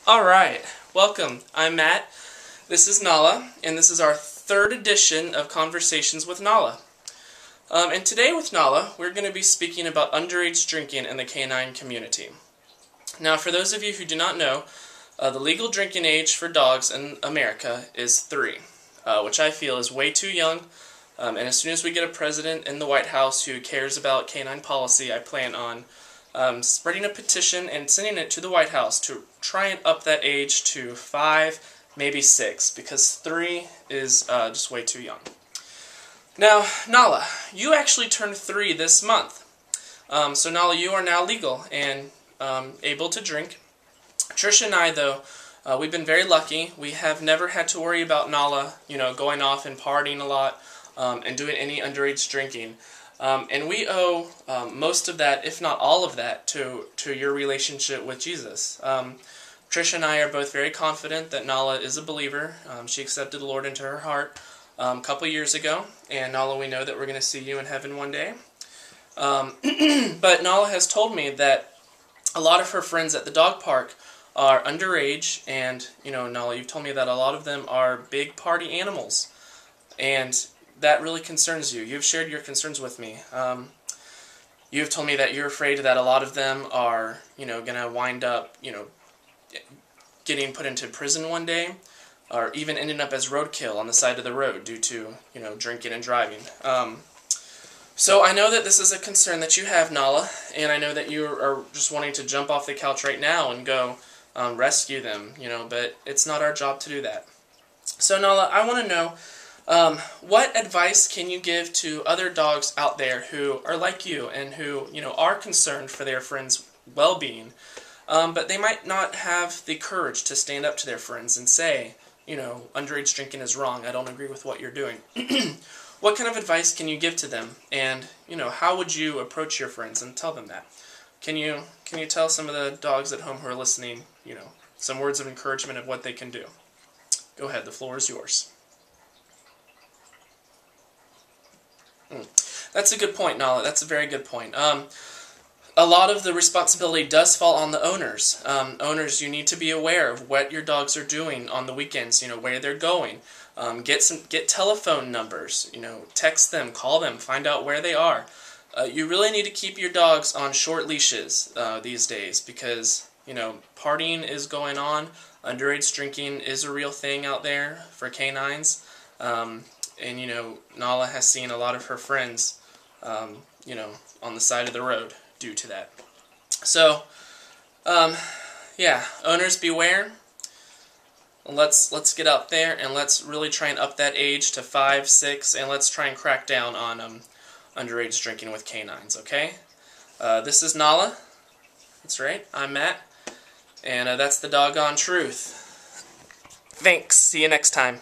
Alright, welcome. I'm Matt, this is Nala, and this is our third edition of Conversations with Nala. And today with Nala, we're going to be speaking about underage drinking in the canine community. Now, for those of you who do not know, the legal drinking age for dogs in America is 3, which I feel is way too young. And as soon as we get a president in the White House who cares about canine policy, I plan on spreading a petition and sending it to the White House to try and up that age to 5, maybe 6, because 3 is just way too young. Now, Nala, you actually turned 3 this month. So Nala, you are now legal and able to drink. Trisha and I, though, we've been very lucky. We have never had to worry about Nala, going off and partying a lot and doing any underage drinking. And we owe most of that, if not all of that, to your relationship with Jesus. Trisha and I are both very confident that Nala is a believer. She accepted the Lord into her heart a couple years ago. And Nala, we know that we're going to see you in heaven one day. But Nala has told me that a lot of her friends at the dog park are underage. And, Nala, you've told me that a lot of them are big party animals. And that really concerns you. You've shared your concerns with me. You've told me that you're afraid that a lot of them are, going to wind up, getting put into prison one day, or even ending up as roadkill on the side of the road due to, drinking and driving. So I know that this is a concern that you have, Nala, and I know that you are just wanting to jump off the couch right now and go rescue them, but it's not our job to do that. So Nala, I want to know, what advice can you give to other dogs out there who are like you and who, are concerned for their friends' well-being, but they might not have the courage to stand up to their friends and say, underage drinking is wrong, I don't agree with what you're doing. What kind of advice can you give to them, and, how would you approach your friends and tell them that? Can you tell some of the dogs at home who are listening, some words of encouragement of what they can do? Go ahead, the floor is yours. That's a good point, Nala. That's a very good point. A lot of the responsibility does fall on the owners. Owners, you need to be aware of what your dogs are doing on the weekends, where they're going. Get telephone numbers, text them, call them, find out where they are. You really need to keep your dogs on short leashes these days because, partying is going on. Underage drinking is a real thing out there for canines. And, Nala has seen a lot of her friends, on the side of the road due to that. So, yeah, owners beware. Let's get out there and let's really try and up that age to 5, 6, and let's try and crack down on underage drinking with canines, okay? This is Nala. That's right, I'm Matt. And that's the doggone truth. Thanks. See you next time.